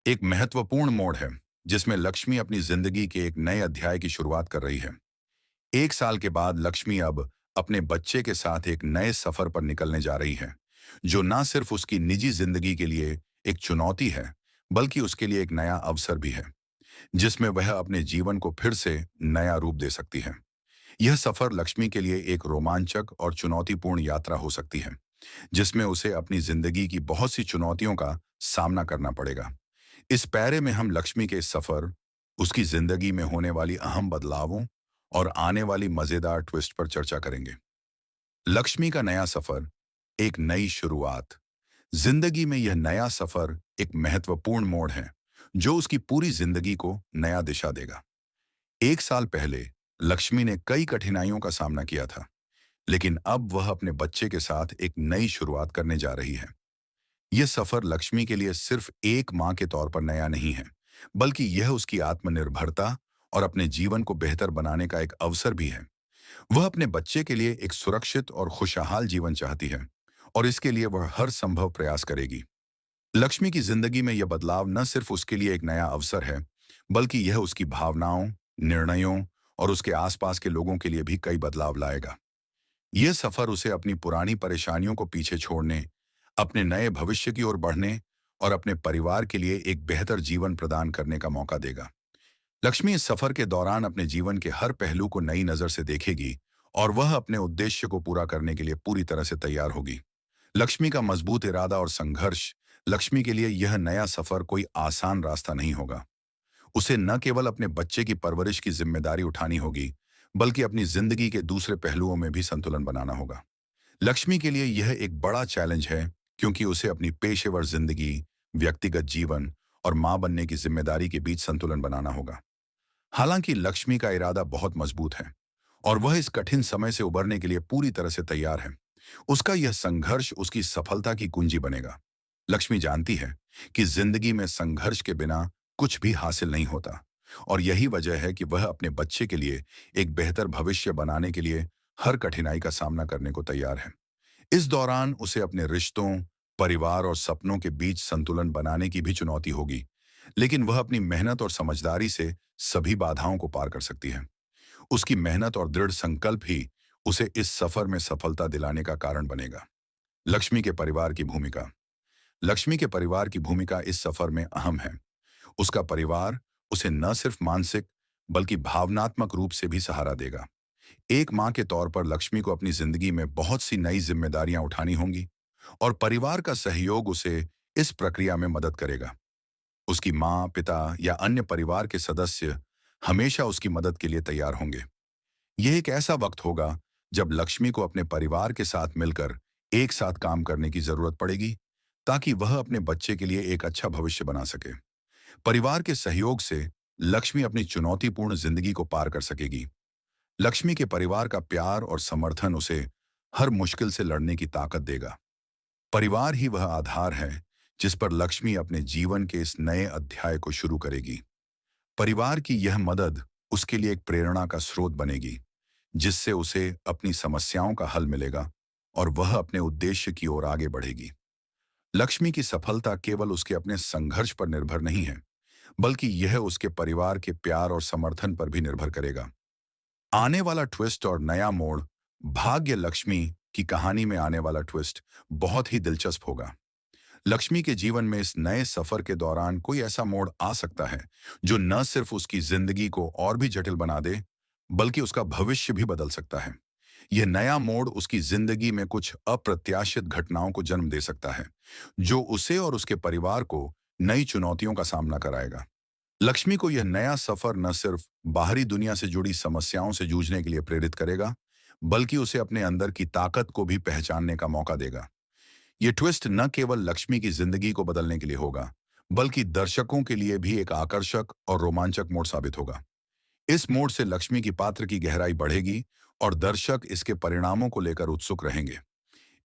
एक महत्वपूर्ण मोड़ है जिसमें लक्ष्मी अपनी जिंदगी के एक नए अध्याय की शुरुआत कर रही है। 1 साल के बाद लक्ष्मी अब अपने बच्चे के साथ एक नए सफर पर निकलने जा रही है, जो न सिर्फ उसकी निजी जिंदगी के लिए एक चुनौती है, बल्कि उसके लिए एक नया अवसर भी है, जिसमें वह अपने जीवन को फिर से नया रूप दे सकती है। यह सफर लक्ष्मी के लिए एक रोमांचक और चुनौतीपूर्ण यात्रा हो सकती है, जिसमें उसे अपनी जिंदगी की बहुत सी चुनौतियों का सामना करना पड़ेगा। इस पैरे में हम लक्ष्मी के इस सफर, उसकी जिंदगी में होने वाली अहम बदलावों और आने वाली मजेदार ट्विस्ट पर चर्चा करेंगे। लक्ष्मी का नया सफर, एक नई शुरुआत। जिंदगी में यह नया सफर एक महत्वपूर्ण मोड़ है, जो उसकी पूरी जिंदगी को नया दिशा देगा। 1 साल पहले लक्ष्मी ने कई कठिनाइयों का सामना किया था, लेकिन अब वह अपने बच्चे के साथ एक नई शुरुआत करने जा रही है। यह सफर लक्ष्मी के लिए सिर्फ एक मां के तौर पर नया नहीं है, बल्कि यह उसकी आत्मनिर्भरता और अपने जीवन को बेहतर बनाने का एक अवसर भी है। वह अपने बच्चे के लिए एक सुरक्षित और खुशहाल जीवन चाहती है, और इसके लिए वह हर संभव प्रयास करेगी। लक्ष्मी की जिंदगी में यह बदलाव न सिर्फ उसके लिए एक नया अवसर है, बल्कि यह उसकी भावनाओं, निर्णयों और उसके आसपास के लोगों के लिए भी कई बदलाव लाएगा। यह सफर उसे अपनी पुरानी परेशानियों को पीछे छोड़ने, अपने नए भविष्य की ओर बढ़ने और अपने परिवार के लिए एक बेहतर जीवन प्रदान करने का मौका देगा। लक्ष्मी इस सफर के दौरान अपने जीवन के हर पहलू को नई नजर से देखेगी, और वह अपने उद्देश्य को पूरा करने के लिए पूरी तरह से तैयार होगी। लक्ष्मी का मजबूत इरादा और संघर्ष। लक्ष्मी के लिए यह नया सफर कोई आसान रास्ता नहीं होगा। उसे न केवल अपने बच्चे की परवरिश की जिम्मेदारी उठानी होगी, बल्कि अपनी जिंदगी के दूसरे पहलुओं में भी संतुलन बनाना होगा। लक्ष्मी के लिए यह एक बड़ा चैलेंज है, क्योंकि उसे अपनी पेशेवर जिंदगी, व्यक्तिगत जीवन और मां बनने की जिम्मेदारी के बीच संतुलन बनाना होगा। हालांकि लक्ष्मी का इरादा बहुत मजबूत है, और वह इस कठिन समय से उबरने के लिए पूरी तरह से तैयार है। उसका यह संघर्ष उसकी सफलता की कुंजी बनेगा। लक्ष्मी जानती है कि जिंदगी में संघर्ष के बिना कुछ भी हासिल नहीं होता, और यही वजह है कि वह अपने बच्चे के लिए एक बेहतर भविष्य बनाने के लिए हर कठिनाई का सामना करने को तैयार है। इस दौरान उसे अपने रिश्तों, परिवार और सपनों के बीच संतुलन बनाने की भी चुनौती होगी, लेकिन वह अपनी मेहनत और समझदारी से सभी बाधाओं को पार कर सकती है। उसकी मेहनत और दृढ़ संकल्प ही उसे इस सफर में सफलता दिलाने का कारण बनेगा। लक्ष्मी के परिवार की भूमिका। लक्ष्मी के परिवार की भूमिका इस सफर में अहम है। उसका परिवार उसे न सिर्फ मानसिक, बल्कि भावनात्मक रूप से भी सहारा देगा। एक मां के तौर पर लक्ष्मी को अपनी जिंदगी में बहुत सी नई जिम्मेदारियां उठानी होंगी, और परिवार का सहयोग उसे इस प्रक्रिया में मदद करेगा। उसकी माँ, पिता या अन्य परिवार के सदस्य हमेशा उसकी मदद के लिए तैयार होंगे। यह एक ऐसा वक्त होगा जब लक्ष्मी को अपने परिवार के साथ मिलकर एक साथ काम करने की जरूरत पड़ेगी, ताकि वह अपने बच्चे के लिए एक अच्छा भविष्य बना सके। परिवार के सहयोग से लक्ष्मी अपनी चुनौतीपूर्ण जिंदगी को पार कर सकेगी। लक्ष्मी के परिवार का प्यार और समर्थन उसे हर मुश्किल से लड़ने की ताकत देगा। परिवार ही वह आधार है जिस पर लक्ष्मी अपने जीवन के इस नए अध्याय को शुरू करेगी। परिवार की यह मदद उसके लिए एक प्रेरणा का स्रोत बनेगी, जिससे उसे अपनी समस्याओं का हल मिलेगा और वह अपने उद्देश्य की ओर आगे बढ़ेगी। लक्ष्मी की सफलता केवल उसके अपने संघर्ष पर निर्भर नहीं है, बल्कि यह उसके परिवार के प्यार और समर्थन पर भी निर्भर करेगा। आने वाला ट्विस्ट और नया मोड़। भाग्य लक्ष्मी की कहानी में आने वाला ट्विस्ट बहुत ही दिलचस्प होगा। लक्ष्मी के जीवन में इस नए सफर के दौरान कोई ऐसा मोड़ आ सकता है जो न सिर्फ उसकी जिंदगी को और भी जटिल बना दे, बल्कि उसका भविष्य भी बदल सकता है। यह नया मोड़ उसकी जिंदगी में कुछ अप्रत्याशित घटनाओं को जन्म दे सकता है, जो उसे और उसके परिवार को नई चुनौतियों का सामना कराएगा। लक्ष्मी को यह नया सफर न सिर्फ बाहरी दुनिया से जुड़ी समस्याओं से जूझने के लिए प्रेरित करेगा, बल्कि उसे अपने अंदर की ताकत को भी पहचानने का मौका देगा। ये ट्विस्ट न केवल लक्ष्मी की जिंदगी को बदलने के लिए होगा, बल्कि दर्शकों के लिए भी एक आकर्षक और रोमांचक मोड़ साबित होगा। इस मोड़ से लक्ष्मी की पात्र की गहराई बढ़ेगी, और दर्शक इसके परिणामों को लेकर उत्सुक रहेंगे।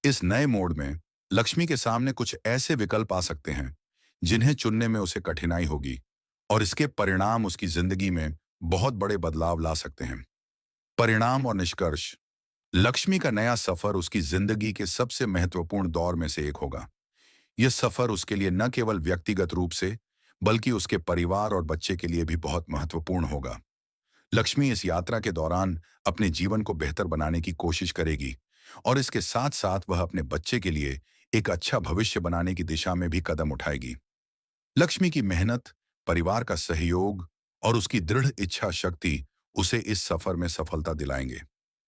इस नए मोड़ में लक्ष्मी के सामने कुछ ऐसे विकल्प आ सकते हैं जिन्हें चुनने में उसे कठिनाई होगी, और इसके परिणाम उसकी जिंदगी में बहुत बड़े बदलाव ला सकते हैं। परिणाम और निष्कर्ष। लक्ष्मी का नया सफर उसकी जिंदगी के सबसे महत्वपूर्ण दौर में से एक होगा। यह सफर उसके लिए न केवल व्यक्तिगत रूप से, बल्कि उसके परिवार और बच्चे के लिए भी बहुत महत्वपूर्ण होगा। लक्ष्मी इस यात्रा के दौरान अपने जीवन को बेहतर बनाने की कोशिश करेगी और इसके साथ साथ वह अपने बच्चे के लिए एक अच्छा भविष्य बनाने की दिशा में भी कदम उठाएगी। लक्ष्मी की मेहनत, परिवार का सहयोग और उसकी दृढ़ इच्छा शक्ति उसे इस सफर में सफलता दिलाएंगे।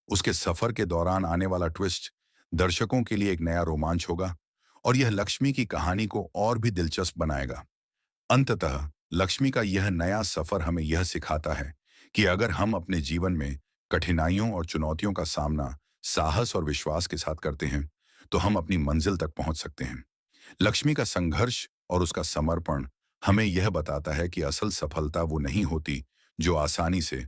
उसके सफर के दौरान आने वाला ट्विस्ट दर्शकों के लिए एक नया रोमांच होगा और यह लक्ष्मी की कहानी को और भी दिलचस्प बनाएगा। अंततः लक्ष्मी का यह नया सफर हमें यह सिखाता है कि अगर हम अपने जीवन में कठिनाइयों और चुनौतियों का सामना साहस और विश्वास के साथ करते हैं, तो हम अपनी मंजिल तक पहुंच सकते हैं। लक्ष्मी का संघर्ष और उसका समर्पण हमें यह बताता है कि असल सफलता वो नहीं होती जो आसानी से